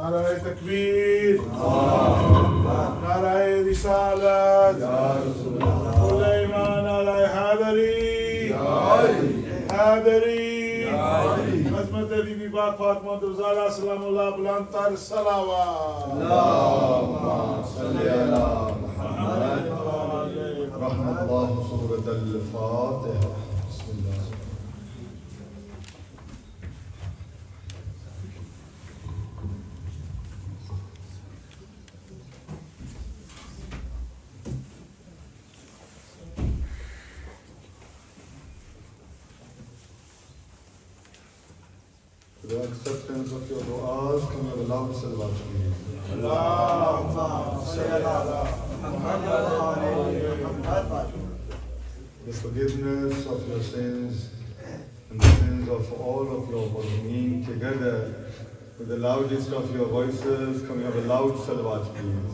نعرہ تکبیر، نعرہ رسالت، سلیمان، نعرہ حیدری، حیدری، عظمت بی بی پاک فاطمہ الزہرا سلام اللہ بلند تر صلوات۔ اللہم صلی علی محمد رحمۃ اللہ سورۃ الفاتحہ۔ بسم اللہ۔ For the acceptance of your du'as, can you have a loud salawat please? The forgiveness of your sins and the sins of all of your Muslimin together with the loudest of your voices, can you have a loud salawat please?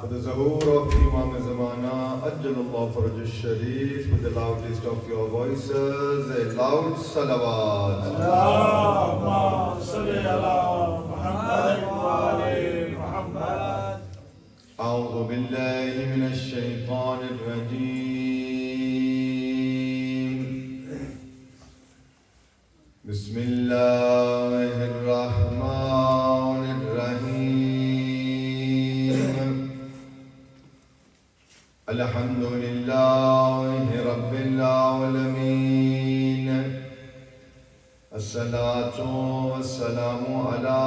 For the Zuhur of Imam Zamana, Ajjalallah Faraj al-Sharif, with the loudest of your voices, a loud salawat. أعوذ بالله من الشيطان الرجيم. بسم الله الرحمن الرحيم. الحمد لله رب العالمين. الصلاة والسلام على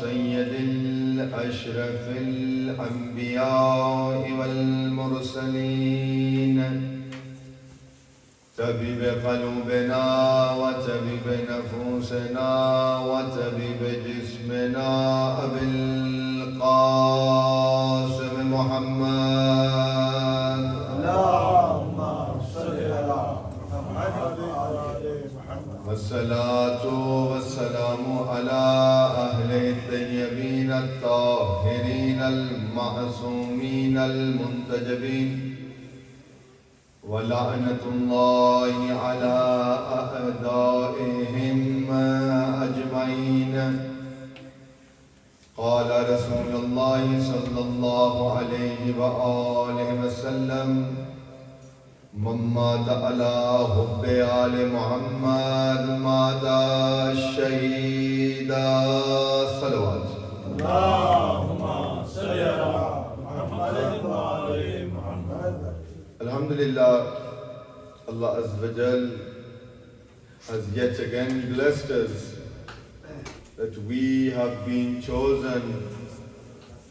سيد الأشرف الأنبياء والمرسلين، طبيب قلوبنا وطبيب نفوسنا وطبيب جسمنا أبي القاسم محمد. اللهم صل على محمد والصلاة والسلام على أهل الطيبين الطاهرين المعصومين المنتجبين، ولعنة الله على أعدائهم أجمعين. قال رسول الله صلى الله عليه وآله وسلم: من مات على حب آل محمد مات شهيدا. صلوات. اللهم صل على محمد وآل محمد. Alhamdulillah, Allah Azza wa Jal has yet again blessed us that we have been chosen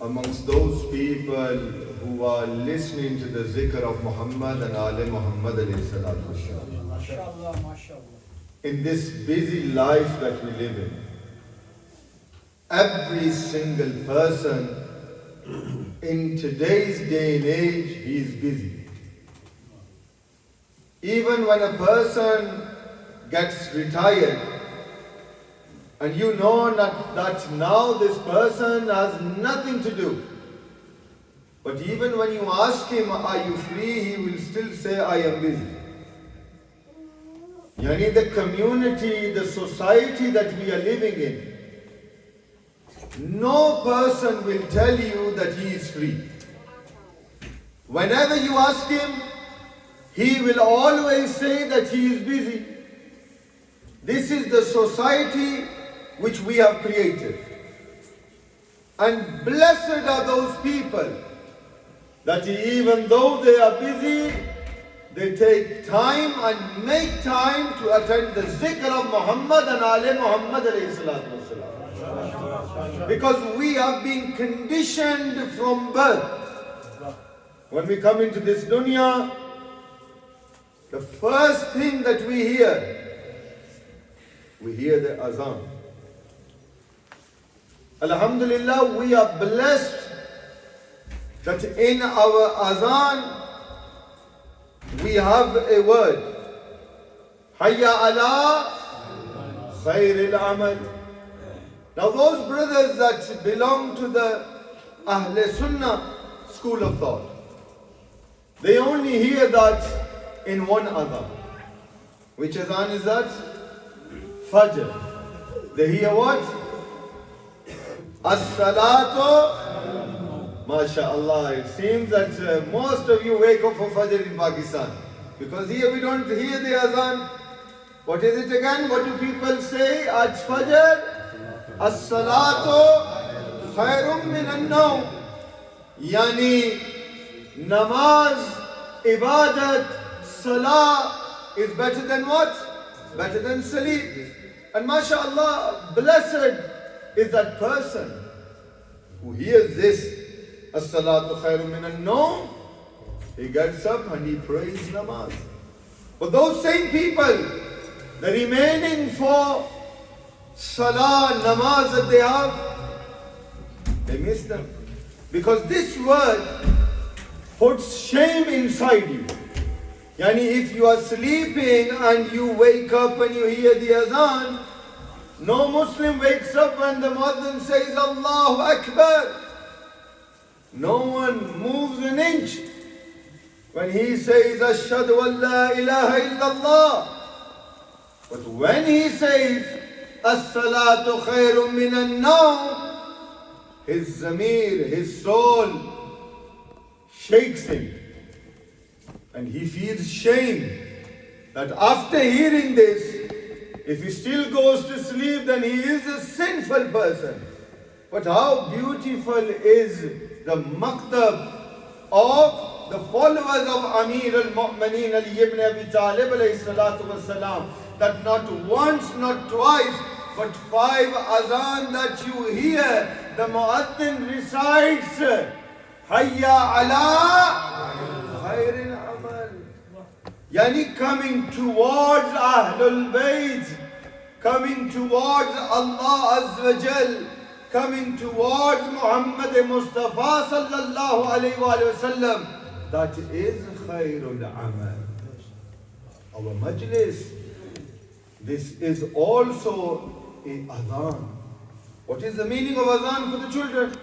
amongst those people who are listening to the zikr of Muhammad and Ali Muhammad alayhi salatu wassalam. MashaAllah, MashaAllah. In this busy life that we live in, every single person in today's day and age, he is busy. Even when a person gets retired, and you know that now this person has nothing to do, but even when you ask him, are you free, he will still say, I am busy. Yani the community, the society that we are living in, no person will tell you that he is free. Whenever you ask him, he will always say that he is busy. This is the society which we have created. And blessed are those people that even though they are busy, they take time and make time to attend the zikr of Muhammad and Ali Muhammad alayhi salatu wasalam. Because we have been conditioned from birth. When we come into this dunya, the first thing that we hear the azan. Alhamdulillah, we are blessed that in our azan we have a word, Hayya ala khairil amal. Now those brothers that belong to the Ahl Sunnah school of thought, they only hear that in one adhan. Which azan is that? Fajr. They hear what? As-salatu. MashaAllah. It seems that most of you wake up for Fajr in Pakistan. Because here we don't hear the azan. What is it again? What do people say at Fajr? As-salatu khairum minan nawm. Yani namaz, ibadat, salah is better than what? Better than sleep. And mashallah, blessed is that person who hears this, as-salatu khairum minan nawm. He gets up and he prays namaz. But those same people, the remaining for salah, namaz that they have, they miss them. Because this word puts shame inside you. Yani if you are sleeping and you wake up and you hear the azan, no Muslim wakes up when the muazzin says Allahu Akbar. No one moves an inch when he says Ashhadu an la ilaha illallah. But when he says As-salatu khairun minan nawm, his zamir, his soul shakes him. And he feels shame that after hearing this, if he still goes to sleep, then he is a sinful person. But how beautiful is the maktab of the followers of Amir al-Mu'mineen Ali ibn Abi Talib alayhi salatu wasalam, that not once, not twice, but 5 azan that you hear, the muaddin recites Hayya ala khairin amal. Yani coming towards Ahlul Bayt, coming towards Allah Azza wa Jal, coming towards Muhammad Mustafa sallallahu alayhi wa sallam. That is khairul amal. Our majlis, this is also a adhan. What is the meaning of adhan for the children?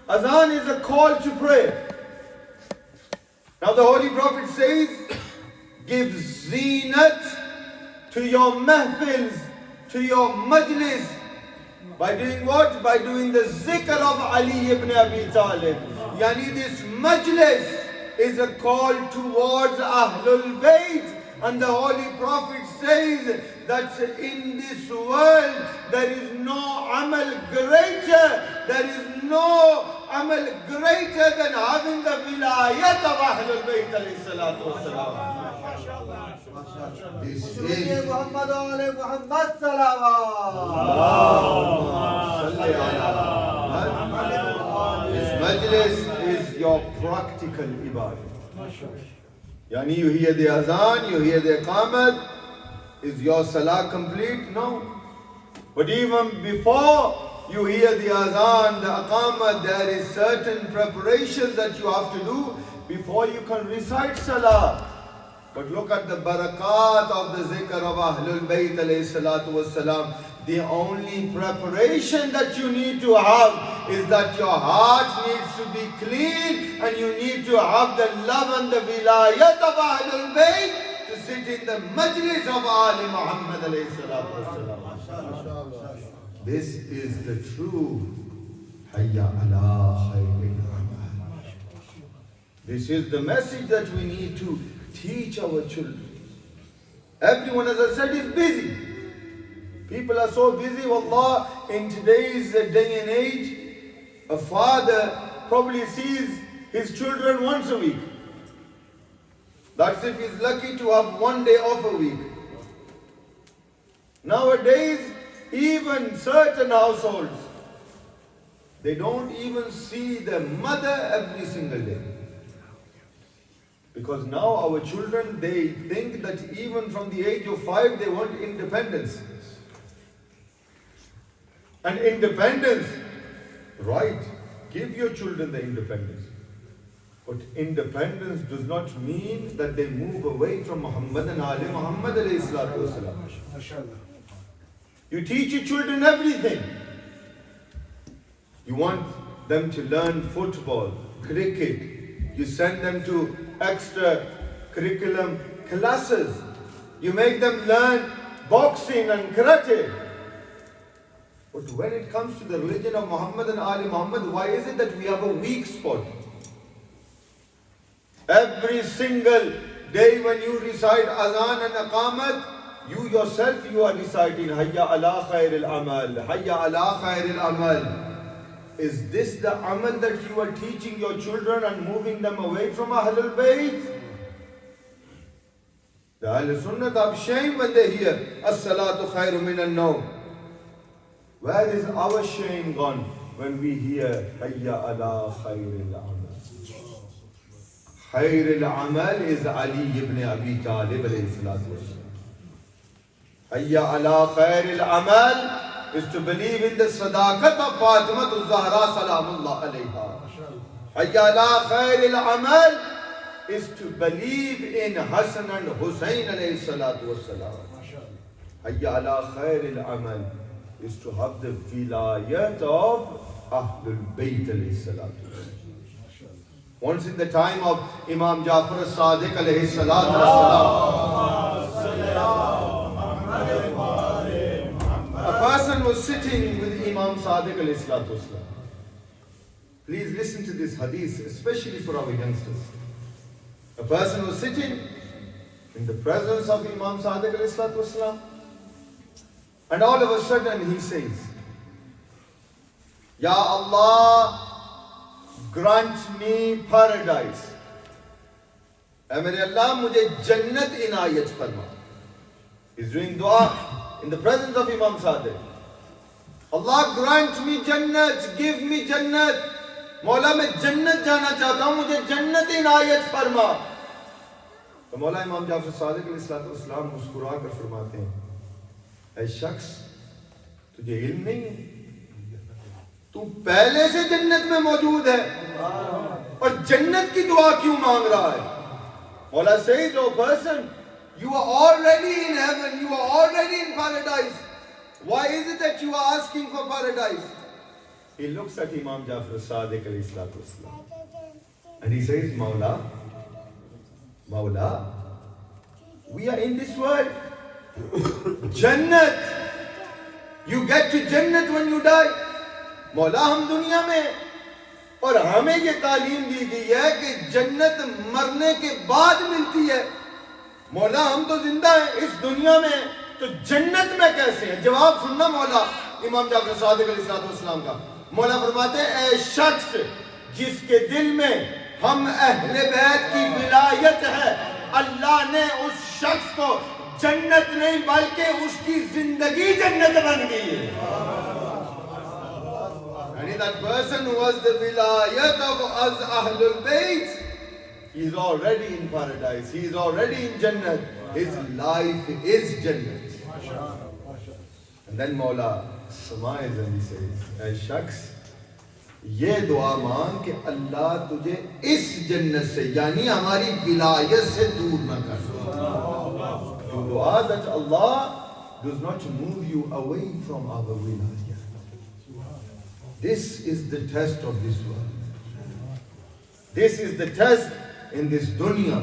Adhan is a call to prayer. Now the Holy Prophet says, give zinat to your mahfils, to your majlis. By doing what? By doing the zikr of Ali ibn Abi Talib. Yani this majlis is a call towards Ahlul Bayt. And the Holy Prophet says that in this world there is no amal greater, there is no amal greater than having the vilayat of Ahlul Bayt alayhi salatu wasalam. This is Muhammad alayhi Muhammad salawat. This majlis is your practical ibadah. Yani you hear the azan, you hear the iqamat, is your salah complete? No. But even before you hear the azan, the iqamat, there is certain preparations that you have to do before you can recite salah. But look at the barakat of the zikr of Ahlul Bayt alayhi salatu wassalam. The only preparation that you need to have is that your heart needs to be clean and you need to have the love and the vilayat of Ahlul Bayt to sit in the majlis of Ali Muhammad alayhi salatu wassalam. This is the true Hayya ala khairin amal. This is the message that we need to teach our children. Everyone, as I said, is busy. People are so busy, wallah, in today's day and age, a father probably sees his children once a week. That's if he's lucky to have one day off a week. Nowadays, even certain households, they don't even see their mother every single day. Because now our children, they think that even from the age of 5, they want independence. And independence, right, give your children the independence. But independence does not mean that they move away from Muhammad and Ali Muhammad alayhi salatu wasalam. You teach your children everything. You want them to learn football, cricket. You send them to extra curriculum classes. You make them learn boxing and karate. But when it comes to the religion of Muhammad and Ali Muhammad, why is it that we have a weak spot? Every single day when you recite Azan and Aqamat, you yourself, you are reciting Hayya ala khairil amal, Hayya ala khairil amal. Is this the amal that you are teaching your children and moving them away from Ahlul Bayt? The Ahlul Sunnah are ashamed when they hear As-salatu khairu minan nawm. Where is our shame gone when we hear Hayya ala khairil amal? Khairil amal is Ali ibn Abi Talib alayhi salatu wasalam. Hayya ala khairil amal is to believe in the sadaqat of Fatima Zahra salamullah alayha. Hayya ala khairil amal is to believe in Hassan and Hussein alayhi salatu wasalam. Hayya ala khairil amal is to have the vilayat of Ahlul Bayt alayhi salatu wasalam. Once in the time of Imam Jafar as-Sadiq alayhi salatu wasalam, a person was sitting with Imam Sadiq alayhi salatu wasalam. Please listen to this hadith, especially for our youngsters. A person was sitting in the presence of Imam Sadiq alayhi salatu wasalam, and all of a sudden he says, Ya Allah, grant me paradise. اے میرے اللہ مجھے جنت عنایت فرما. He's doing dua in the presence of Imam Sadiq. Allah grant me jannat, give me jannat. مولا میں جنت جانا چاہتا ہوں, مجھے جنت عنایت فرما. تو مولا امام جعفر صادق علیہ السلام مسکرا کر فرماتے ہیں, اے شخص تجھے علم نہیں ہے, تو پہلے سے جنت میں موجود ہے اور جنت کی دعا کیوں مانگ رہا ہے؟ مولا says, oh person, you are already in heaven, you are already in paradise. Why is it that you are asking for paradise? He looks at Imam Jafar Sadiq alayhi salatu wasalam and he says, Mawla, we are in this world. Jannat, you get to Jannat when you die. مولا ہم دنیا میں, اور ہمیں یہ تعلیم دی گئی ہے کہ جنت مرنے کے بعد ملتی ہے. مولا ہم تو زندہ ہیں اس دنیا میں, تو جنت میں کیسے ہیں؟ جواب سننا مولا امام جعفر صادق علیہ السلام کا. مولا فرماتے ہیں, اے شخص جس کے دل میں ہم اہل بیت کی ولایت ہے, اللہ نے اس شخص کو جنت نہیں بلکہ اس کی زندگی جنت بن گئی ہے. And that person who has the vilayat of us Ahlul Bayt, he is already in paradise, he is already in Jannat, his life is Jannat. And then Mawla smiles and he says, اے شخص یہ دعا مانگ کہ اللہ تجھے اس جنت سے یعنی ہماری ولایت سے دور نہ کر. تو دعا that Allah does not move you away from our wilayat. This is the test of this world. This is the test in this dunya.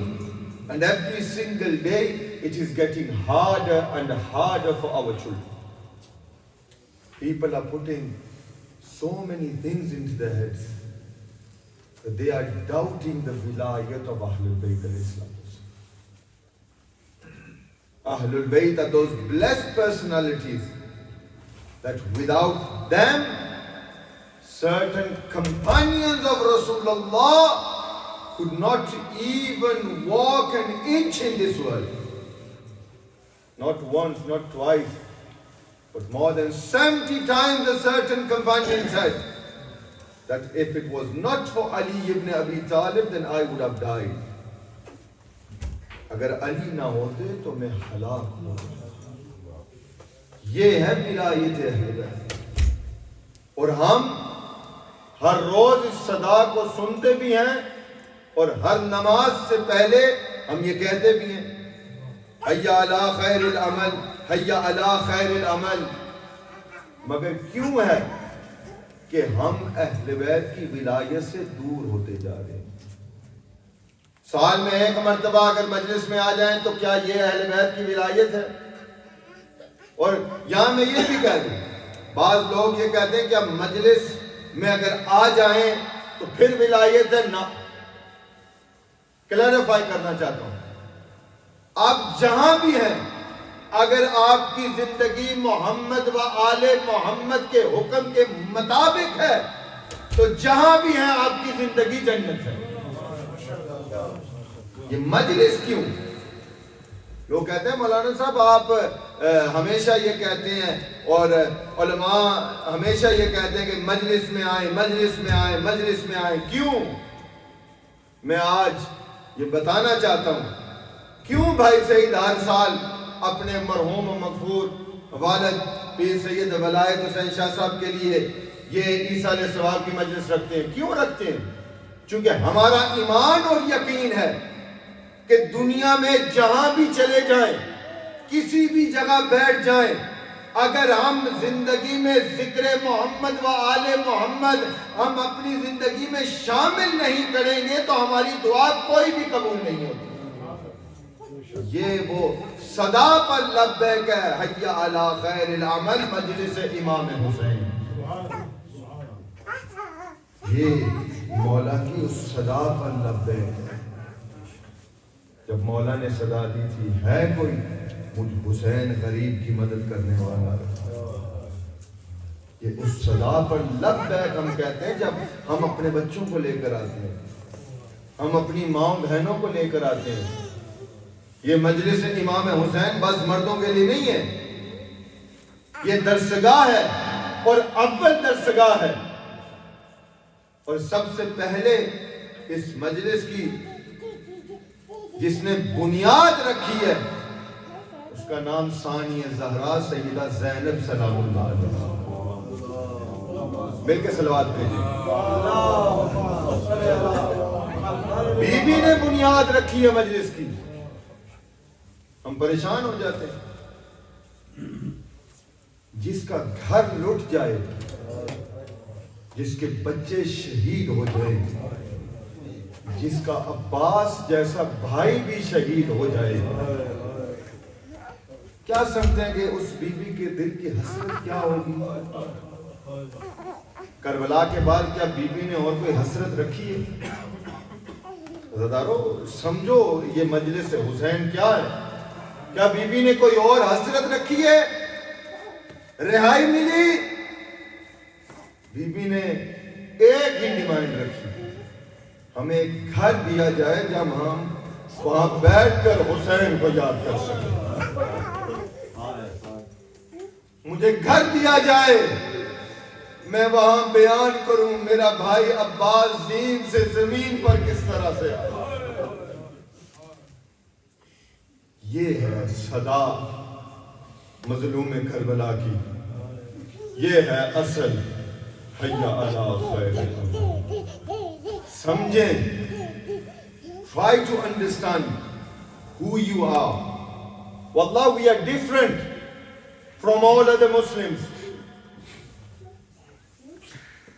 And every single day it is getting harder and harder for our children. People are putting so many things into their heads that they are doubting the vilayat of Ahlul Bayt al-Islam. Ahlul Bayt are those blessed personalities that without them, certain companions of Rasulullah could not even walk an inch in this world. Not once, not twice, but more than 70 times a certain companion said that if it was not for Ali ibn Abi Talib, then I would have died. اگر علی نہ ہوتے تو میں ہلاک ہو جاتا. یہ ہے ولایت اہل بیت. اور ہم ہر روز اس صدا کو سنتے بھی ہیں اور ہر نماز سے پہلے ہم یہ کہتے بھی ہیں, حیا علی خیر العمل, حیا علی خیر العمل. مگر کیوں ہے کہ ہم اہل بیت کی ولایت سے دور ہوتے جا رہے ہیں؟ سال میں ایک مرتبہ اگر مجلس میں آ جائیں تو کیا یہ اہل بیت کی ولایت ہے؟ اور یہاں میں یہ بھی کہہ دوں، بعض لوگ یہ کہتے ہیں کہ اب مجلس میں اگر آ جائیں تو پھر ولایت ہے. نہ، کلیریفائی کرنا چاہتا ہوں، آپ جہاں بھی ہیں اگر آپ کی زندگی محمد و آل محمد کے حکم کے مطابق ہے تو جہاں بھی ہیں آپ کی زندگی جنت ہے. یہ مجلس کیوں؟ لوگ کہتے ہیں مولانا صاحب آپ ہمیشہ یہ کہتے ہیں اور علماء ہمیشہ یہ کہتے ہیں کہ مجلس میں آئیں، مجلس میں آئیں، مجلس میں آئیں. کیوں؟ میں آج یہ بتانا چاہتا ہوں کیوں بھائی سعید ہر سال اپنے مرحوم و مغفور والد پیر سید ولایت حسین شاہ صاحب کے لیے یہ عیسیٰ علیہ السلام کی مجلس رکھتے ہیں. کیوں رکھتے ہیں؟ چونکہ ہمارا ایمان اور یقین ہے کہ دنیا میں جہاں بھی چلے جائیں، کسی بھی جگہ بیٹھ جائیں، اگر ہم زندگی میں ذکر محمد و آل محمد ہم اپنی زندگی میں شامل نہیں کریں گے تو ہماری دعا کوئی بھی قبول نہیں ہوتی. یہ وہ صدا پر لبیک ہے، حی علی خیر العمل مجلس امام حسین. یہ مولا کی اس صدا پر لبیک ہے. جب مولا نے صدا دی تھی، ہے کوئی مجھ حسین غریب کی مدد کرنے والا؟ یہ اس صدا پر لبیک ہم کہتے ہیں جب ہم اپنے بچوں کو لے کر آتے ہیں، ہم اپنی ماں بہنوں کو لے کر آتے ہیں. یہ مجلس امام حسین بس مردوں کے لیے نہیں ہے، یہ درسگاہ ہے اور اول درسگاہ ہے. اور سب سے پہلے اس مجلس کی جس نے بنیاد رکھی ہے اس کا نام ثانی زہرا سیدہ زینب سلام اللہ علیہ. مل کے صلوات بھیجیں. بی بی نے بنیاد رکھی ہے مجلس کی. ہم پریشان ہو جاتے ہیں. جس کا گھر لٹ جائے، جس کے بچے شہید ہو جائیں، جس کا عباس جیسا بھائی بھی شہید ہو جائے، کیا سمجھتے ہیں کہ اس بی بی کے دل کی حسرت کیا ہوگی؟ کربلا کے بعد کیا بی بی نے اور کوئی حسرت رکھی ہے؟ زدارو سمجھو یہ مجلس حسین کیا ہے. کیا بی بی نے کوئی اور حسرت رکھی ہے؟ رہائی ملی، بی بی نے ایک ہی ڈیمانڈ رکھی، ہمیں ایک گھر دیا جائے جب ہم وہاں بیٹھ کر حسین کو یاد کر سکیں. مجھے گھر دیا جائے، میں وہاں بیان کروں میرا بھائی عباس زین سے زمین پر کس طرح سے آیا. یہ ہے صدا مظلوم کربلا کی، یہ ہے اصل حی علی خیر العمل. سمجھیں. Try to understand who you are. Wallah, we are different from all other Muslims.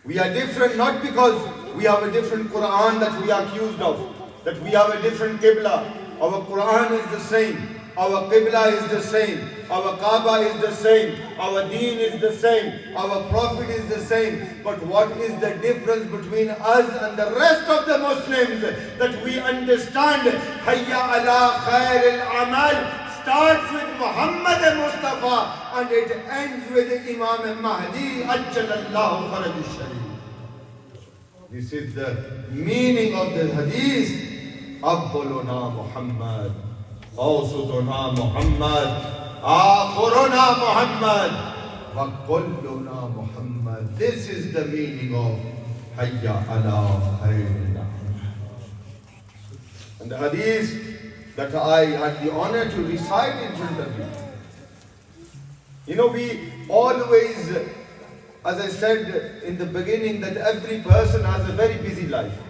We are different not because we have a different Quran that we are accused of, that we have a different Qibla. Our Quran is the same. Our Qibla is the same. Our Kaaba is the same. Our Deen is the same. Our Prophet is the same. But what is the difference between us and the rest of the Muslims? That we understand Hayya ala khair al-amal starts with Muhammad Mustafa and it ends with Imam Mahdi Ajjalallahu Faraj al-Sharif. This is the meaning of the hadith. Awwaluna Muhammad, awsatuna Muhammad, akhiruna Muhammad, wa kulluna Muhammad. This is the meaning of Hayya ala khairil amal. And the hadith that I had the honor to recite in Jindagi. You know, we always, as I said in the beginning, that every person has a very busy life.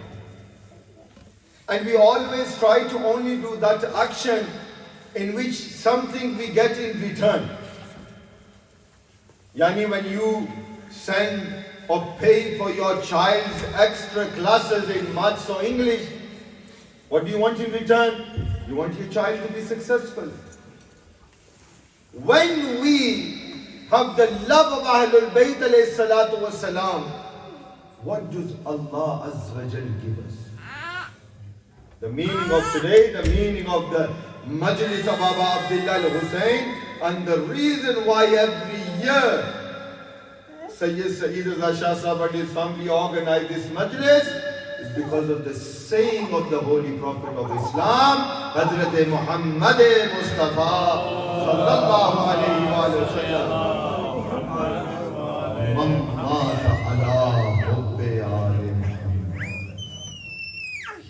And we always try to only do that action in which something we get in return. Yani when you send or pay for your child's extra classes in maths or English, What do you want in return? You want your child to be successful. When we have the love of Ahlul Bayt alayhi salatu was salam, what does Allah Azza wa Jal give us? The meaning of today, the meaning of the Majlis of Baba Abdullah al-Hussein, and the reason why every year Sayyid Raza Shah Sahab and his family organize this Majlis is because of the saying of the Holy Prophet of Islam, Hazrat Muhammad Mustafa sallallahu alayhi wa sallam. Man mata ala hubbi ali Muhammad.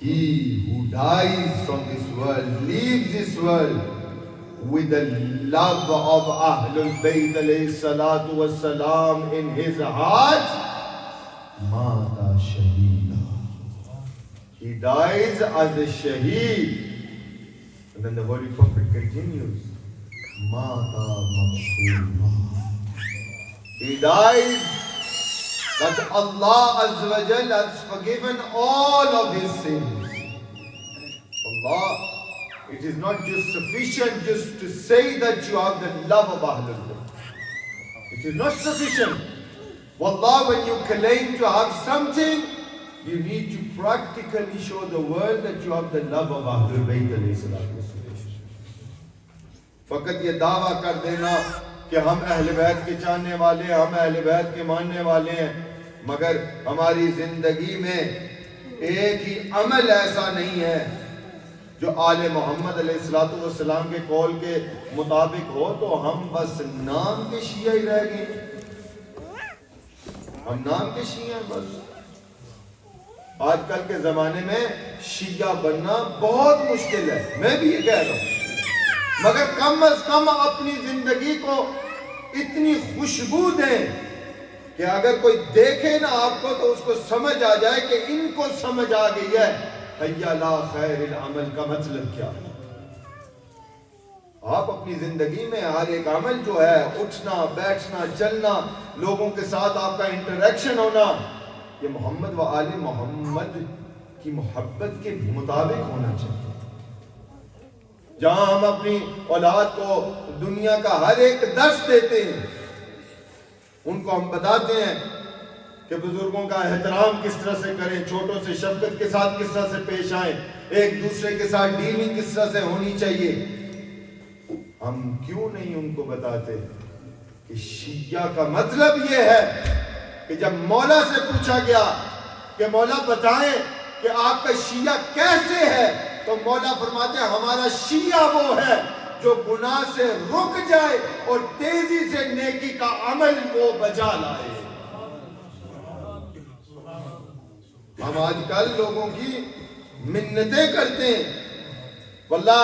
He who dies from this world, leaves this world with the love of Ahlul Bayt alayhi salatu was salam in his heart, mata shaheeda. He dies as a shaheed. And then the Holy Prophet continues, mata maghfoora. He dies that Allah Azza wa Jalla has forgiven all of his sins. Allah, it is not just sufficient just to say that you have the love of Ahlul Bayt. It is not sufficient. Wallah, when you claim to have something, you need to practically show the world that you have the love of Ahlul Bayt alayhi salatu wasalam. Fakat ye dawa kar dena کہ ہم اہل بیت کے چاہنے والے ہیں, ہم اہل بیت کے ماننے والے ہیں, مگر ہماری زندگی میں ایک ہی عمل ایسا نہیں ہے جو آل محمد علیہ السلام کے قول کے مطابق ہو, تو ہم بس نام کے شیعہ ہی رہ گئے. ہم نام کے شیعہ ہیں بس. آج کل کے زمانے میں شیعہ بننا بہت مشکل ہے, میں بھی یہ کہہ رہا ہوں, مگر کم از کم اپنی زندگی کو اتنی خوشبو دیں کہ اگر کوئی دیکھے نا آپ کو تو اس کو سمجھ آ جائے کہ ان کو سمجھ آ گئی ہے حی لا خیر العمل کا مطلب کیا ہے. آپ اپنی زندگی میں ہر ایک عمل جو ہے, اٹھنا بیٹھنا چلنا, لوگوں کے ساتھ آپ کا انٹریکشن ہونا, یہ محمد و آل محمد کی محبت کے مطابق ہونا چاہیے. جہاں ہم اپنی اولاد کو دنیا کا ہر ایک درس دیتے ہیں, ان کو ہم بتاتے ہیں کہ بزرگوں کا احترام کس طرح سے کریں, چھوٹوں سے شفقت کے ساتھ کس طرح سے پیش آئیں, ایک دوسرے کے ساتھ ڈیلنگ کس طرح سے ہونی چاہیے, ہم کیوں نہیں ان کو بتاتے کہ شیعہ کا مطلب یہ ہے کہ جب مولا سے پوچھا گیا کہ مولا بتائیں کہ آپ کا شیعہ کیسے ہے, تو مولا فرماتے ہیں ہمارا شیعہ وہ ہے جو گناہ سے رک جائے اور تیزی سے نیکی کا عمل وہ بجا لائے. ہم آج کل لوگوں کی منتیں کرتے ہیں. واللہ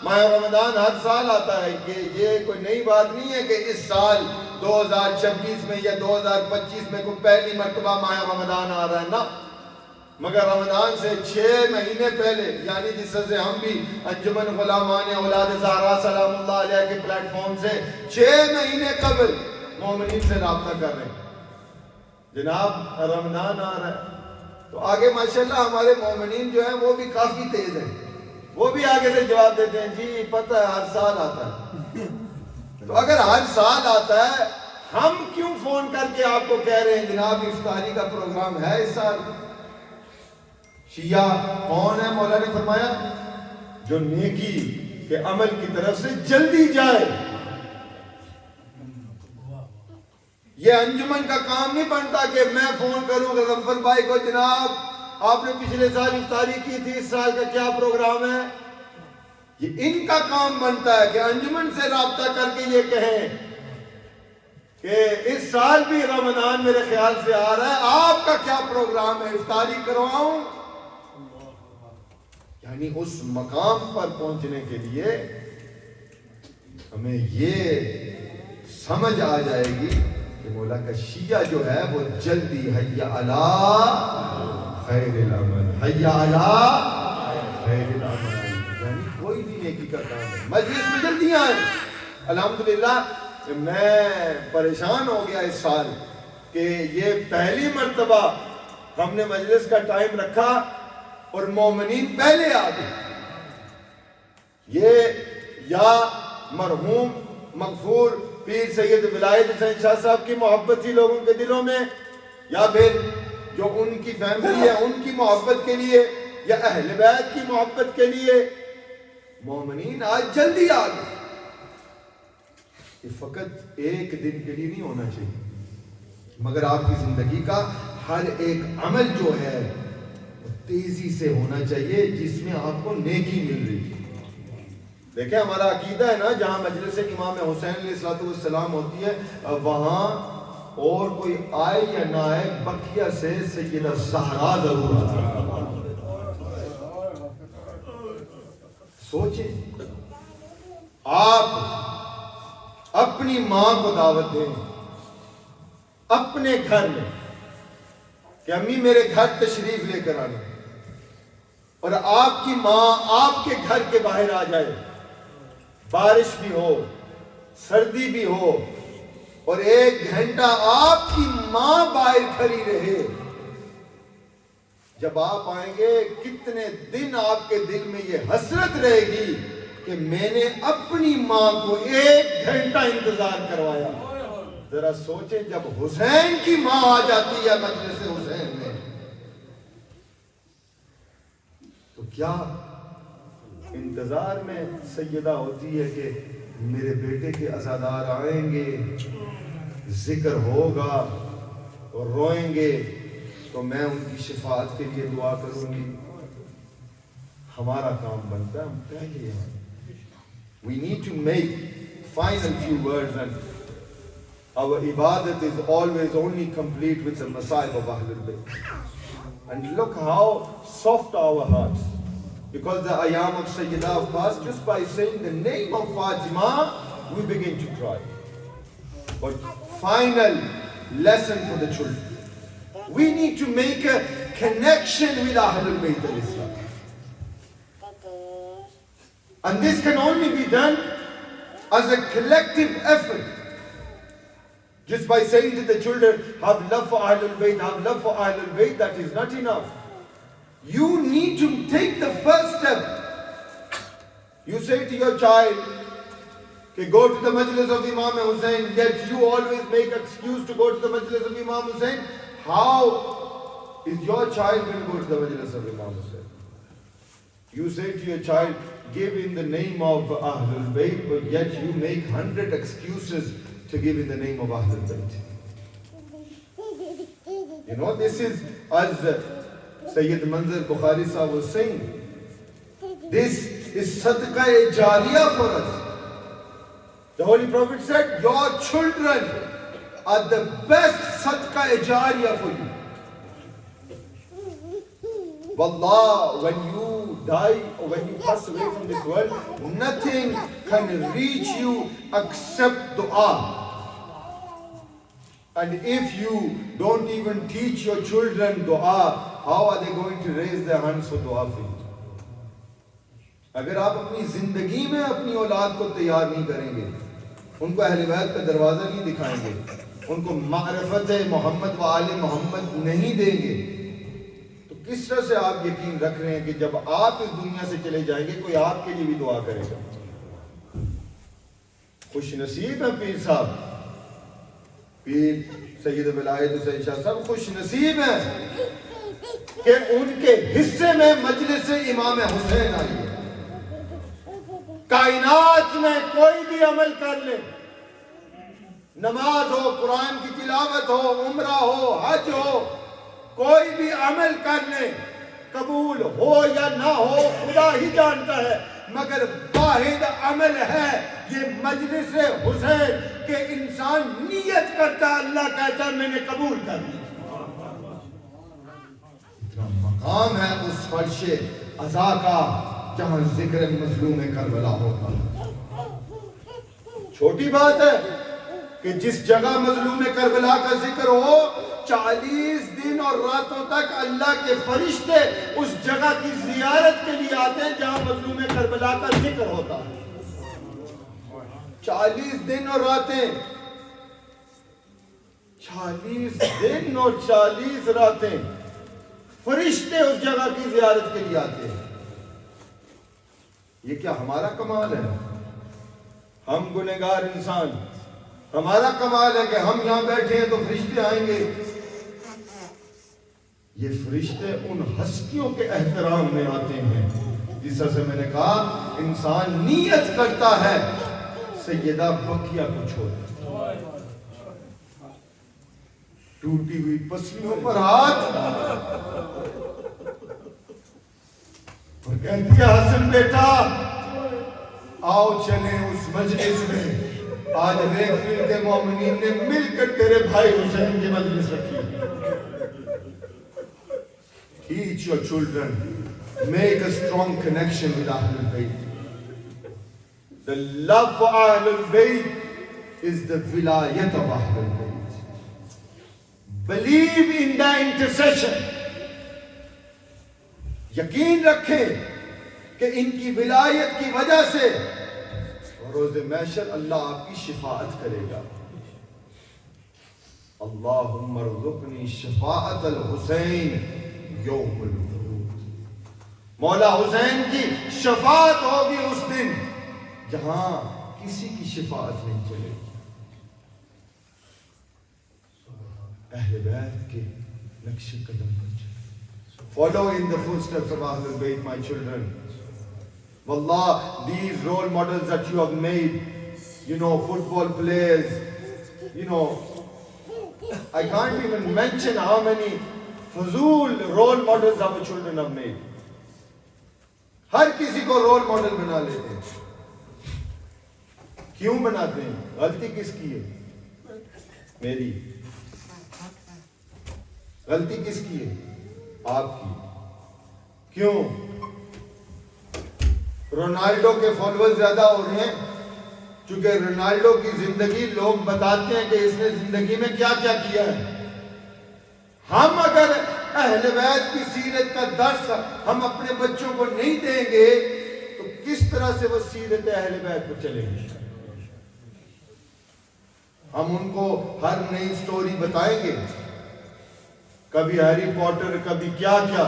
ماہ رمضان ہر سال آتا ہے, کہ یہ کوئی نئی بات نہیں ہے کہ اس سال 2026 میں یا 2025 میں کوئی پہلی مرتبہ ماہ رمضان آ رہا ہے نا, مگر رمضان سے 6 مہینے پہلے, یعنی جس سے ہم بھی انجمن غلامان اولاد زہرا سلام اللہ علیہ کے پلیٹ فارم سے 6 مہینے قبل مومنین سے رابطہ کر رہے ہیں. جناب رمضان آ رہا ہے تو آگے ماشاءاللہ ہمارے مومنین جو ہیں وہ بھی کافی تیز ہیں, وہ بھی آگے سے جواب دیتے ہیں جی پتہ ہے ہر سال آتا ہے. تو اگر ہر سال آتا ہے, ہم کیوں فون کر کے آپ کو کہہ رہے ہیں جناب افطاری کا پروگرام ہے اس سال. شیعہ کون ہے؟ مولا نے فرمایا جو نیکی کے عمل کی طرف سے جلدی جائے. یہ انجمن کا کام نہیں بنتا کہ میں فون کروں غضنفر بھائی کو, جناب آپ نے پچھلے سال افطاری کی تھی, اس سال کا کیا پروگرام ہے. یہ ان کا کام بنتا ہے کہ انجمن سے رابطہ کر کے یہ کہیں کہ اس سال بھی رمضان میرے خیال سے آ رہا ہے, آپ کا کیا پروگرام ہے, افطاری کرواؤں. یعنی اس مقام پر پہنچنے کے لیے ہمیں یہ سمجھ آ جائے گی کہ مولا کا شیعہ جو ہے وہ جلدی حی علی خیر العمل, حی علی خیر العمل, یعنی کوئی بھی نیکی کا کام ہے مجلس میں جلدی آئیں. الحمدللہ میں پریشان ہو گیا اس سال کہ یہ پہلی مرتبہ ہم نے مجلس کا ٹائم رکھا اور مومنین پہلے آ گئے. یہ یا مرحوم مغفور پیر سید ولایت حسین شاہ صاحب کی محبت تھی لوگوں کے دلوں میں، یا پھر جو ان کی فیملی ہے ان کی محبت کے لیے، یا اہل بیت کی محبت کے لیے. مومنین آج جلدی آ گئے. یہ فقط ایک دن کے لیے نہیں ہونا چاہیے، مگر آپ کی زندگی کا ہر ایک عمل جو ہے وہ تیزی سے ہونا چاہیے جس میں آپ کو نیکی مل رہی ہے. دیکھیں ہمارا عقیدہ ہے نا، جہاں مجلس امام حسین علیہ السلام ہوتی ہے وہاں اور کوئی آئے یا نہ آئے بقیہ سے سیدہ زہرا ضرور آتا ہے. سوچیں آپ اپنی ماں کو دعوت دیں اپنے گھر میں کہ امی میرے گھر تشریف لے کر آنا، اور آپ کی ماں آپ کے گھر کے باہر آ جائے، بارش بھی ہو سردی بھی ہو، اور 1 گھنٹہ آپ کی ماں باہر کھڑی رہے. جب آپ آئیں گے کتنے دن آپ کے دل میں یہ حسرت رہے گی کہ میں نے اپنی ماں کو 1 گھنٹہ انتظار کروایا. ذرا سوچیں جب حسین کی ماں آ جاتی ہے مجلس حسین میں تو کیا انتظار میں سیدہ ہوتی ہے کہ میرے بیٹے کے عزادار آئیں گے، ذکر ہوگا اور روئیں گے تو میں ان کی شفاعت کے لیے دعا کروں گی. ہمارا کام بنتا ہے ہم پہلے یہاں. We need to make final few words, and our ibadat is always only complete with the Masa'ib of Ahlul Bayt. And look how soft our hearts, because the ayam of Sayyidah have passed. Just by saying the name of Fatima we begin to cry. But final lesson for the children, we need to make a connection with Ahlul Bayt al-Islam. And this can only be done as a collective effort. Just by saying to the children, have love for Ahlul Bayt, have love for Ahlul Bayt, that is not enough. You need to take the first step. You say to your child, okay, go to the majlis of Imam Hussain, yet you always make excuse to go to the majlis of Imam Hussain. How is your child going to go to the majlis of Imam Hussain? You say to your child, give in the name of Ahlul Bayt, but yet you make 100 excuses to give in the name of Ahlul Bayt. You know, this is, as Sayyid Manzar Bukhari Sahib was saying, this is sadaqah jariyah for us. The Holy Prophet said, your children are the best sadaqah jariyah for you. Wallah, when you die or when you pass away from this world, nothing can reach you except dua. And if you don't even teach your children dua, how are they going to raise their hands for dua for you? اگر آپ اپنی زندگی میں اپنی اولاد کو تیار نہیں کریں گے، ان کو اہل بیت کا دروازہ نہیں دکھائیں گے، ان کو معرفت محمد و آل محمد نہیں دیں گے، تو کس طرح سے آپ یقین رکھ رہے ہیں کہ جب آپ اس دنیا سے چلے جائیں گے کوئی آپ کے لیے بھی دعا کرے گا؟ خوش نصیب ہیں پیر صاحب، پیر سید ولایت حسین شاہ صاحب خوش نصیب ہیں کہ ان کے حصے میں مجلس امام حسین آئی ہے. کائنات میں کوئی بھی عمل کر لے، نماز ہو، قرآن کی تلاوت ہو، عمرہ ہو، حج ہو، کوئی بھی عمل کر لے، قبول ہو یا نہ ہو خدا ہی جانتا ہے، مگر واحد عمل ہے یہ مجلس حسین کہ انسان نیت کرتا ہے، اللہ کہتا ہے میں نے قبول کر لیا. مقام ہے اس فرش عزا کا جہاں ذکر مظلوم کربلا ہوگا. چھوٹی بات ہے کہ جس جگہ مظلوم کربلا کا ذکر ہو 40 دن اور راتوں تک اللہ کے فرشتے اس جگہ کی زیارت کے لیے آتے ہیں جہاں مظلوم کربلا کا ذکر ہوتا ہے. 40 دن اور راتیں، 40 دن اور 40 راتیں فرشتے اس جگہ کی زیارت کے لیے آتے ہیں. یہ کیا ہمارا کمال ہے؟ ہم گنہگار انسان، ہمارا کمال ہے کہ ہم یہاں بیٹھے ہیں تو فرشتے آئیں گے. یہ فرشتے ان ہستیوں کے احترام میں آتے ہیں جس طرح سے میں نے کہا انسان نیت کرتا ہے سیدہ بقیہ کو چھوڑ، ٹوٹی ہوئی پسلیوں پر ہاتھ اور کہتی ہے حسن بیٹا آؤ چلیں اس مجلس میں، آج ریکھل کے مومنین نے مل کر تیرے بھائی حسین کی مجلس رکھی. Teach your children, make a strong connection with Ahlul Bayt. The love for Ahlul Bayt is the vilayat of Ahlul Bayt. Believe in the intercession. یقین رکھیں کہ ان کی ولایت کی وجہ سے روز محشر اللہ آپ کی شفاعت کرے گا. اللہم ارزقنی شفاعت الحسین یوم الورود. مولا حسین کی شفاعت ہوگی اس دن جہاں کسی کی شفاعت نہیں چلے گی. اہل بیت کے نقش قدم پر چلے. Follow in the footsteps of Ahlul Bayt, my children. Wallah, these role models that you have made, football players, I can't even mention how many فضول role models our children have made. ہر کسی کو role model بنا لیتے ہیں. کیوں بناتے ہیں؟ غلطی کس کی ہے؟ میری. غلطی کس کی ہے؟ آپ کی. کیوں؟ رونالڈو کے فالوور زیادہ ہو رہے ہیں چونکہ رونالڈو کی زندگی لوگ بتاتے ہیں کہ اس نے زندگی میں کیا کیا کیا ہے. ہم اگر اہل بیت کی سیرت کا درس ہم اپنے بچوں کو نہیں دیں گے تو کس طرح سے وہ سیرت اہل بیت کو چلیں گے؟ ہم ان کو ہر نئی سٹوری بتائیں گے، کبھی ہیری پوٹر، کبھی کیا کیا،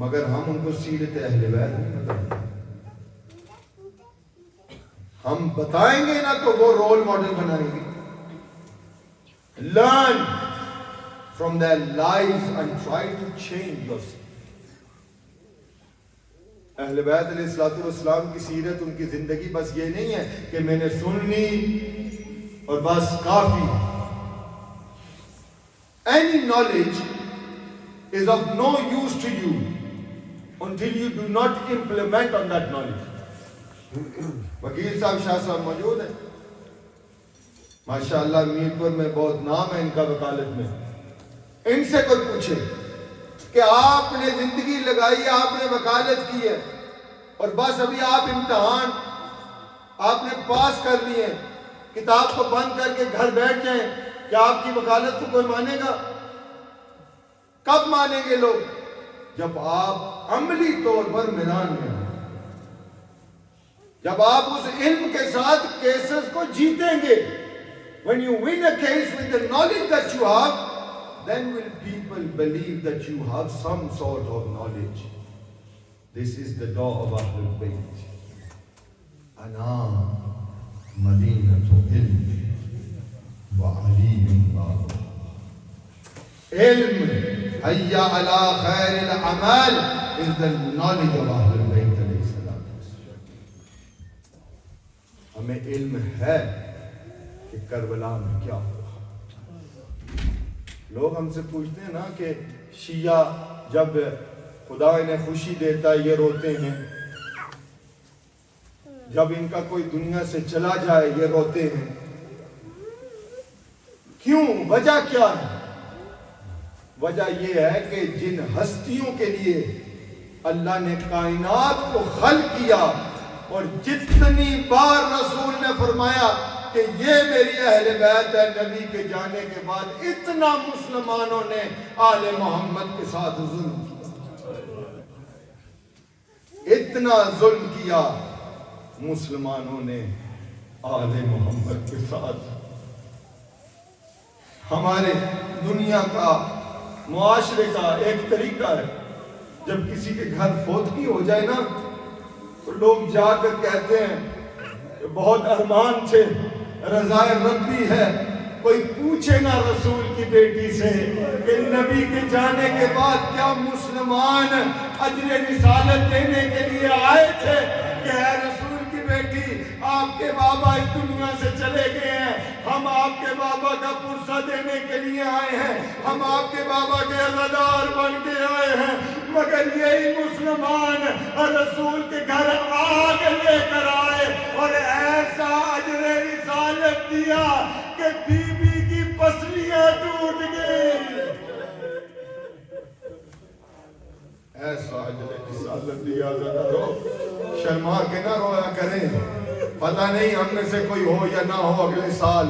مگر ہم ان کو سیرت اہل بیت نہیں بتائیں گے. ہم بتائیں گے نا تو وہ رول ماڈل بنائیں گے. Learn from their lives and try to change yourself. اہل بیت علیہ الصلوۃ والسلام کی سیرت، ان کی زندگی بس یہ نہیں ہے کہ میں نے سن لی اور بس کافی. Any knowledge is of no use to you until you do not implement on that knowledge. وکیل صاحب شاہ صاحب موجود ہیں ماشاءاللہ، میرپور میں بہت نام ہے ان کا وکالت میں. ان سے کوئی پوچھے کہ آپ نے زندگی لگائی، آپ نے وکالت کی ہے اور بس ابھی آپ امتحان آپ نے پاس کر لیے، کتاب کو بند کر کے گھر بیٹھ جائیں، کیا آپ کی وکالت کو کوئی مانے گا؟ کب مانیں گے لوگ؟ جب آپ عملی طور پر میدان میں ہیں، جب آپ اس علم کے ساتھ کیسز کو جیتیں گے. When you win a case with the knowledge that you have, then will people believe that you have some sort of knowledge. This is the door of Ahlul Bayt. Ana madinatu ilm wa aliyun bab. Ilm hayya ala khair al-amal is the knowledge of Ahlul Bayt alayhi salam. ہمیں علم ہے کہ کربلا میں کیا ہوا. لوگ ہم سے پوچھتے ہیں نا کہ شیعہ جب خدا انہیں خوشی دیتا ہے یہ روتے ہیں، جب ان کا کوئی دنیا سے چلا جائے یہ روتے ہیں. کیوں؟ وجہ کیا ہے؟ وجہ یہ ہے کہ جن ہستیوں کے لیے اللہ نے کائنات کو خلق کیا اور جتنی بار رسول نے فرمایا کہ یہ میری اہل بیت ہے، نبی کے جانے کے بعد اتنا مسلمانوں نے آل محمد کے ساتھ ظلم کیا، اتنا ظلم کیا مسلمانوں نے آل محمد کے ساتھ. ہمارے دنیا کا معاشرے کا ایک طریقہ ہے، جب کسی کے گھر فوتگی ہو جائے نا تو لوگ جا کر کہتے ہیں کہ بہت ارمان تھے، رضائے ربی ہے، کوئی پوچھے نہ رسول کی بیٹی سے کہ نبی کے جانے کے بعد کیا مسلمان اجر رسالت دینے کے لیے آئے تھے کہ اے رسول کی بیٹی آپ کے بابا اس دنیا سے چلے گئے ہیں، ہم آپ کے بابا کا پرسہ دینے کے لیے آئے ہیں، ہم آپ کے بابا کے عزادار بن کے آئے ہیں، مگر یہی مسلمان رسول کے گھر آگ لے کر آئے اور ایسا اجر رسالت دیا کہ بی بی کی پسلیاں ٹوٹ گئی۔ ایسا اجر رسالت دیا ذرا شرما کے نہ رویا کریں، پتہ نہیں ہم میں سے کوئی ہو یا نہ ہو اگلے سال،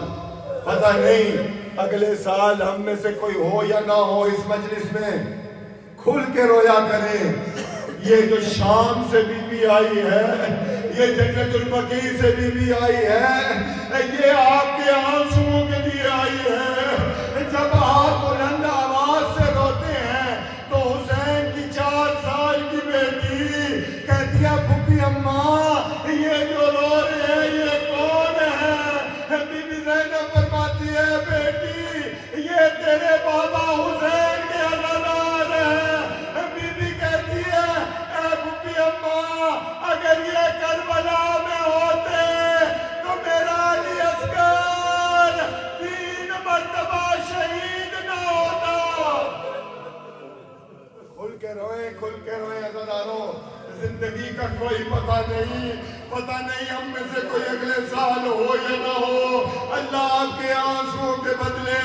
پتہ نہیں اگلے سال ہم میں سے کوئی ہو یا نہ ہو اس مجلس میں، کھل کے رویا کریں۔ یہ جو شام سے بی بی آئی ہے، یہ جنت البقیع سے بی بی آئی ہے، یہ آپ کے آنسوؤں کے لیے آئی ہے۔ جب آپ بلند آواز سے روتے ہیں تو حسین کی 4 سال کی بیٹی کہتی ہے پھوپھی اماں یہ جو رو رہے ہیں یہ کون ہے؟ بی بی زینب فرماتی ہے بیٹی یہ تیرے بابا حسین کے عزادار ہیں۔ بی بی کہتی ہے اے پھوپھی اماں اگر یہ کربلا میں ہوتے تو میرا علی اصغر 3 مرتبہ شہید نہ ہوتا۔ کھل کے روئیں عزاداروں، زندگی کا کوئی پتہ نہیں ہم میں سے کوئی اگلے سال ہو یا نہ ہو۔ اللہ آپ کے آنسوؤں کے بدلے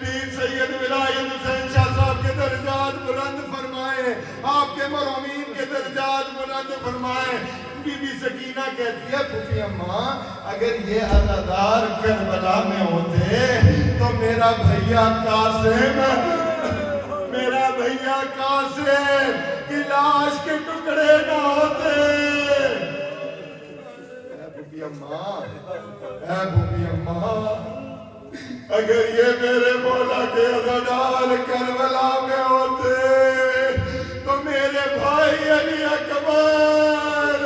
پیر سید ولایت حسین شاہ صاحب کے درجات بلند فرمائے، آپ کے مرحومین کے درجات بلند فرمائے۔ بی بی سکینہ کہتی ہے پھوپھی اماں اگر یہ عزادار کربلا میں ہوتے تو میرا بھیا قاسم کی لاش کے ٹکڑے نہ ہوتے۔ اے پھوپھی اماں اگر یہ میرے مولا کے عزادار کربلا میں ہوتے تو میرے بھائی علی اکبر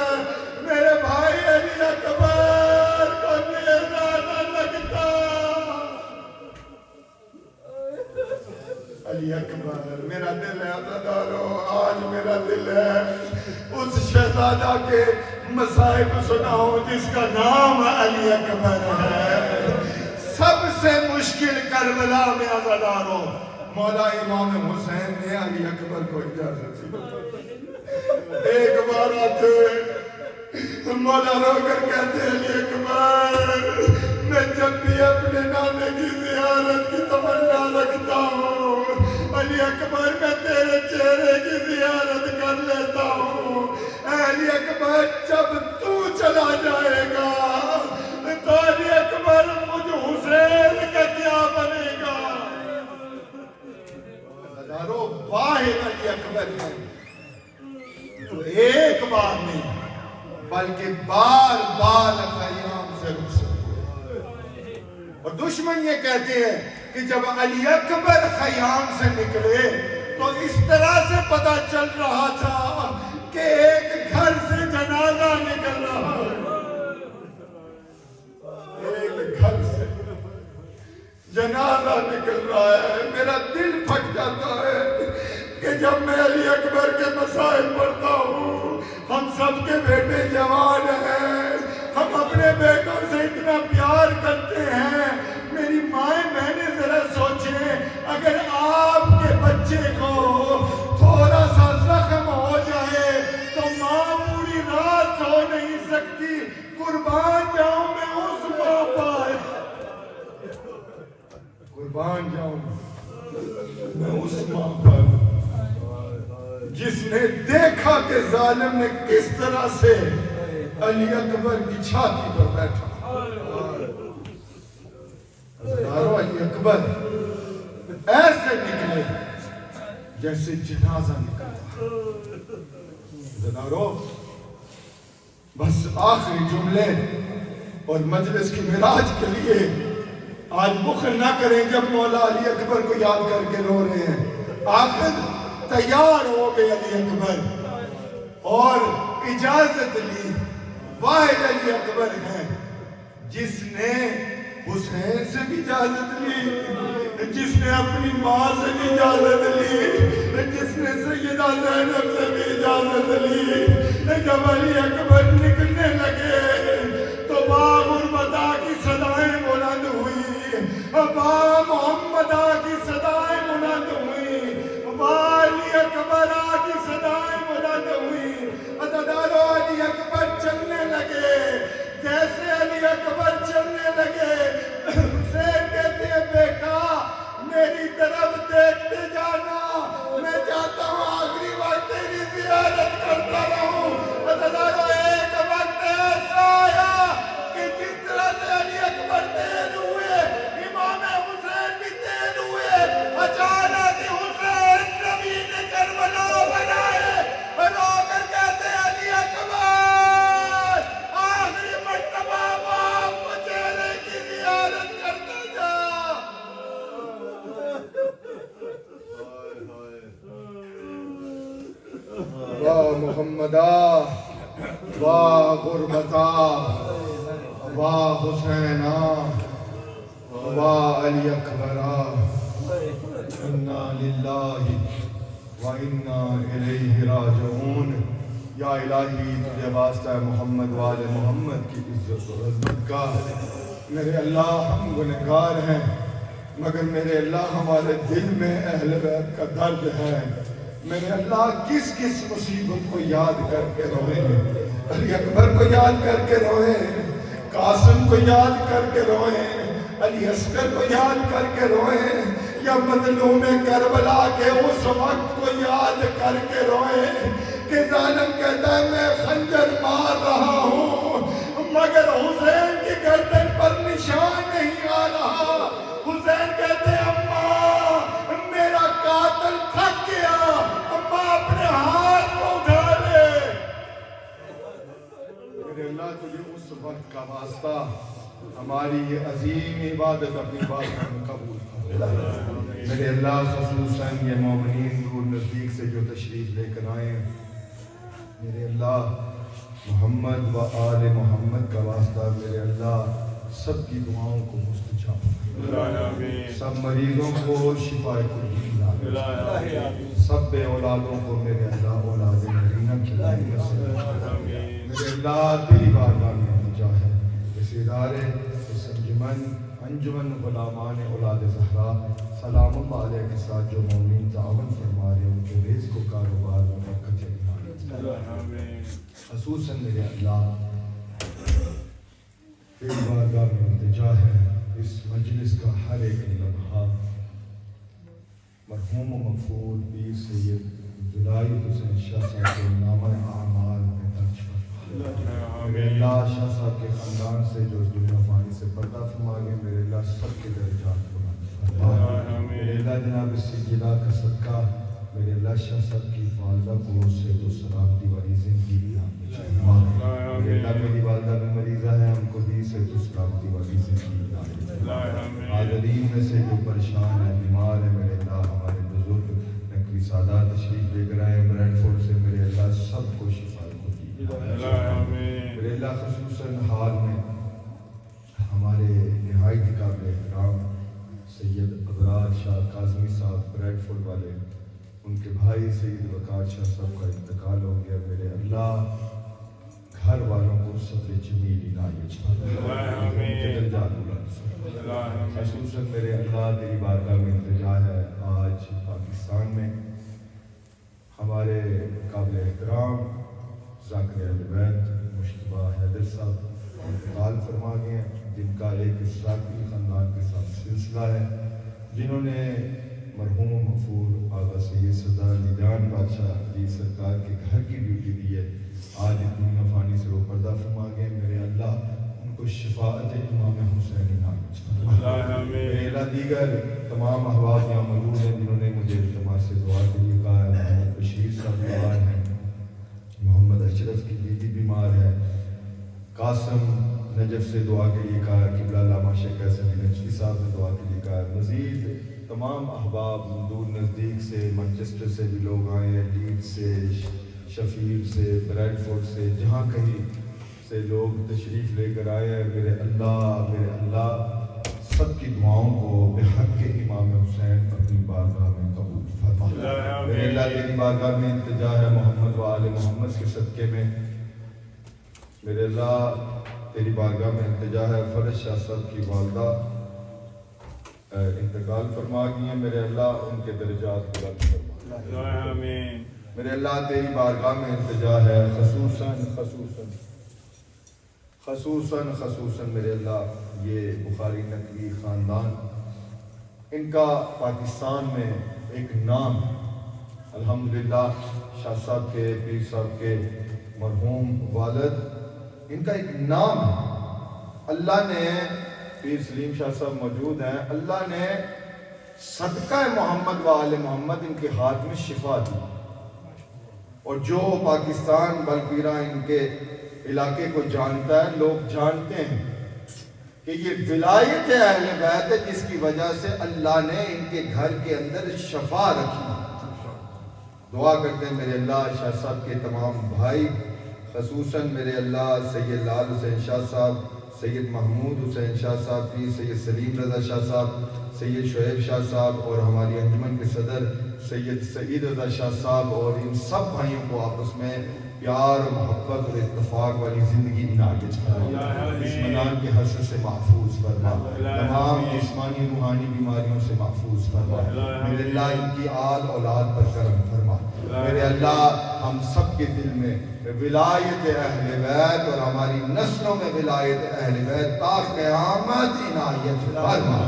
کو نیزہ نہ لگتا۔ علی اکبر میرا دل ہے عزادارو، آج میرا دل ہے اس شہزادہ کے مصائب سناؤں جس کا نام علی اکبر ہے۔ سب سے مشکل کربلا میں عزادارو مولا امام حسین نے علی اکبر کو اجازت دی۔ ایک بار آتے مولا رو کر کہتے علی اکبر میں جب بھی اپنے نانے کی زیارت کی تمنا رکھتا ہوں علی اکبر میں تیرے چہرے کی زیارت کر لیتا ہوں۔ اے علی اکبر جب تو چلا جائے گا تو علی اکبر مجھ حسین کا کیا بنے گا؟ ہزاروں واحد علی اکبر ہے تو ایک بار نہیں بلکہ بار بار خیام سے رخصت ہوئے۔ اور دشمن یہ کہتے ہیں کہ جب علی اکبر خیام سے نکلے تو اس طرح سے پتہ چل رہا تھا کہ ایک گھر سے جنازہ نکل رہا ہے، ایک گھر سے جنازہ نکل رہا ہے۔ میرا دل پھٹ جاتا ہے کہ جب میں علی اکبر کے مسائل پڑھتا ہوں، ہم سب کے بیٹے جوان ہیں، ہم اپنے بیٹوں سے اتنا پیار کرتے ہیں۔ میری مائیں بہنیں ذرا سوچیں اگر آپ کے بچے کو تھوڑا سا زخم ہو جائے تو ماں پوری رات سو نہیں سکتی۔ قربان جاؤں میں اس ماں پر، قربان جاؤں میں اس ماں پر جس نے دیکھا کہ ظالم نے کس طرح سے علی اکبر کی چھاتی پر بیٹھا۔ عزادارو علی اکبر ایسے نکلے جیسے جنازہ نکلتا۔ عزادارو بس آخری جملے اور مجلس کی معراج کے لیے آج بخل نہ کریں جب مولا علی اکبر کو یاد کر کے رو رہے ہیں۔ آخر تیار ہو گئے علی اکبر اور اجازت لی. واحد علی اکبر ہیں جس نے حسین سے بھی اجازت لی, جس نے اپنی ماں سے بھی اجازت لی, جس نے سیدہ زینب سے بھی اجازت لی. جب علی اکبر نکلنے لگے تو ماں غربتا کی صدائیں بلند ہوئی, ماں محمدہ کی صدائیں بلند ہوئی, ماں علی اکبر کی صدائیں بلند ہوئی. عزادارو علی اکبر چلنے لگے. جیسے علی اکبر چلنے لگے حسین کہتے ہیں بیٹا میری طرف دیکھتے جانا, میں چاہتا ہوں آخری وقت تیری زیارت کرتا رہوں. عزادارو ایک وقت ایسا آیا کہ جس طرح سے علی اکبر تیز ہوئے امام حسین بھی تیز ہوئے. اچانک حسین نبی نے کربلا بنائے, رو کر کہتے ہیں علی اکبر آخری مرتبہ باپ کو چہرے کی زیارت کرتا جا. واہ محمدہ, واہ غربتا, واہ حسینہ, واہ علی اکبرہ. انا للہ و انا الیہ راجعون. یا الہی تجھے واسطہ محمد وآل محمد کی عزت و عظمت کا. میرے اللہ ہم گنہگار ہیں مگر میرے اللہ ہمارے دل میں اہل بیت کا درد ہے. میرے اللہ کس کس مصیبت کو یاد کر کے روئے ہیں. علی اکبر کو یاد کر کے روئے, قاسم کو یاد کر کے روئے, علی اصغر کو یاد کر کے روئے, یا مظلوم کربلا کے اس وقت کو یاد کر کے روئے کہ ظالم کہتا ہے میں خنجر مار رہا ہوں مگر حسین کی گردن پر نشان نہیں آ رہا. حسین کہتے ہیں اماں میرا قاتل تھک گیا, اماں اپنے ہاتھ کو اٹھا لے. میرے اللہ تجھے اس وقت کا واسطہ ہماری یہ عظیم عبادت اپنی بات میں قبول کر. میرے اللہ خصوصاً یہ مومنین کو نزدیک سے جو تشریف لے کر آئے, میرے اللہ محمد و آل محمد کا واسطہ میرے اللہ سب کی دعاؤں کو مستجاب, سب مریضوں کو شفا کل, سب بے اولادوں کو میرے اللہ اولاد مدینہ کی برکت سے میرے اللہ تیری بارگاہ میں پہنچا ہے. اس ادارے, اس انجمن غلامان اولاد زہرا سلام اللہ علیہ کے ساتھ جو مومنین تعاون فرما رہے ہیں ان کے رزق و کاروبار میں برکت عنایت. خصوصاً میرے اللہ تیری بارگاہ میں التجا ہے اس مجلس کا ہر ایک لمحہ مرحوم و مغفور پیر سید عبداللہ حسین شاہ صاحب کے نامہ اعمال میں درج فرما. میرے اللہ شاہ صاحب کے خاندان سے جو دنیا فانی سے پردہ فرما گئے, میرے اللہ سب کے درجات بلند فرما. میرے اللہ جناب سیدنا کا صدقہ میرے اللہ شاہ صاحب کی والدہ کو سے جو سلامتی والی زندگی عطا فرما. میرے اللہ میری والدہ بھی مریضہ ہے, ہم کو بھی سے جو سلامتی والی زندگی عطا فرما. حاضرین میں سے جو پریشان ہے, بیمار ہے, میرے اللہ ہمارے بزرگ نقوی سادات تشریف لے کر آئے بریڈ فورڈ سے, میرے اللہ سب کو شفا کو دی. میرے اللہ خصوصاً حال میں ہمارے نہایت قابل احترام سید ابرار شاہ کاظمی صاحب بریڈ فورڈ والے, ان کے بھائی سید وقار شاہ صاحب کا انتقال ہو گیا. میرے اللہ گھر والوں کو صبر جمیل عنایت فرما. خصوصاً میرے اللہ تیری بارگاہ میں التجا ہے, آج پاکستان میں ہمارے قابل احترام ذاکر اہل بیت مشتبہ حیدر صاحب انتقال فرما گئے ہیں, جن کا ایک اشراقی خاندان کے ساتھ سلسلہ ہے, جنہوں نے مرحوم مغفور آغا سید سردار علی جان بادشاہ علی سرکار کے گھر کی ڈیوٹی دی ہے. آج دنیا فانی سے وہ پردہ فرما گئے. میرے اللہ ان کو شفاعت امام حسین عنایت فرما. میرے اللہ دیگر تمام احباب یہاں موجود ہیں جنہوں نے مجھے اجتماع سے دعا کے لیے کہا ہے. محمد بشیر صاحب بیمار ہیں, محمد اشرف کی بیوی بیمار ہے, قاسم نجف سے دعا کے لیے کہا ہے, قبلہ علامہ شیخ حسن نجفی صاحب سے دعا کے لیے کہا ہے, مزید تمام احباب دور نزدیک سے، مانچسٹر سے بھی لوگ آئے ہیں، لیڈ سے، شفیل سے، بریڈ فورڈ سے، جہاں کہیں سے لوگ تشریف لے کر آئے ہیں، میرے اللہ سب کی دعاؤں کو بحق کے امام حسین اپنی بارگاہ میں قبول فرما۔ میرے اللہ تیری بارگاہ میں التجا ہے محمد و آل محمد کے صدقے میں، میرے اللہ تیری بارگاہ میں التجا ہے فرج شاہ صاحب کی والدہ انتقال فرما گئی ہیں، میرے اللہ ان کے درجات بلند فرما۔ آمین۔ میرے اللہ تیری بارگاہ میں التجا ہے خصوصاً میرے اللہ یہ بخاری نقوی خاندان، ان کا پاکستان میں ایک نام، الحمدللہ شاہ صاحب کے، پیر صاحب کے مرحوم والد، ان کا ایک نام ہے۔ اللہ نے، پیر سلیم شاہ صاحب موجود ہیں، اللہ نے صدقہ محمد و آل محمد ان کے ہاتھ میں شفا دی، اور جو پاکستان بلپیرا ان کے علاقے کو جانتا ہے، لوگ جانتے ہیں کہ یہ ولایت اہل بیت ہے جس کی وجہ سے اللہ نے ان کے گھر کے اندر شفا رکھی۔ دعا کرتے ہیں میرے اللہ شاہ صاحب کے تمام بھائی، خصوصاً میرے اللہ سید لال حسین شاہ صاحب، سید محمود حسین شاہ صاحب، پیر سید سلیم رضا شاہ صاحب، سید شعیب شاہ صاحب، اور ہماری انجمن کے صدر سید سعید رضا شاہ صاحب، اور ان سب بھائیوں کو آپس میں پیار و محبت اور اتفاق والی زندگی عنایت فرما، دشمنان کے حسد سے محفوظ فرما، تمام جسمانی روحانی بیماریوں سے محفوظ فرما، میرے اللہ ان کی آل اولاد پر کرم فرما، میرے اللہ ہم سب کے دل میں ولایت اہل بیت اور ہماری نسلوں میں ولایت اہل بیت تا قیامت عنایت فرما۔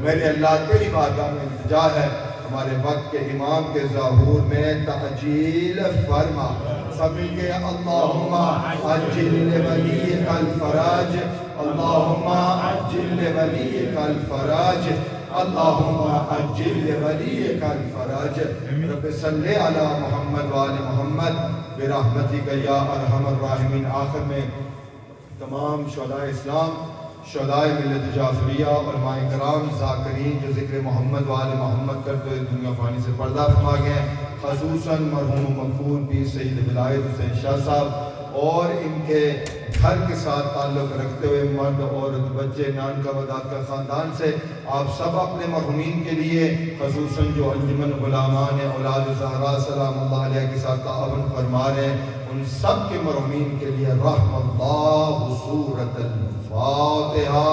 میرے اللہ تیری بارگاہ میں التجا ہے ہمارے وقت کے امام کے ظہور میں تعجیل فرما۔ سب مل کے اللہم عجل لولیک الفرج، اللہم عجل لولیک الفرج، اللہم عجل لولیک الفرج، رب صلی علی محمد وآل محمد برحمتک یا ارحم الراحمین۔ آخر میں تمام شہداء اسلام، شہداء ملت جعفریہ، علماء کرام، ذاکرین جو ذکر محمد و آل محمد کرتے ہوئے دنیا فانی سے پردہ فرما گئے ہیں، خصوصاً مرحوم مغفور پیر سید ولایت حسین شاہ صاحب اور ان کے گھر کے ساتھ تعلق رکھتے ہوئے مرد عورت بچے نان کا وداد کا خاندان سے آپ سب اپنے مرحومین کے لیے، خصوصاً جو انجمن غلامان اولاد زہرا سلام اللہ علیہ کے ساتھ تعاون فرما رہے ہیں، ان سب کے مرحومین کے لیے رحم اللہ سورۃ الفاتحہ۔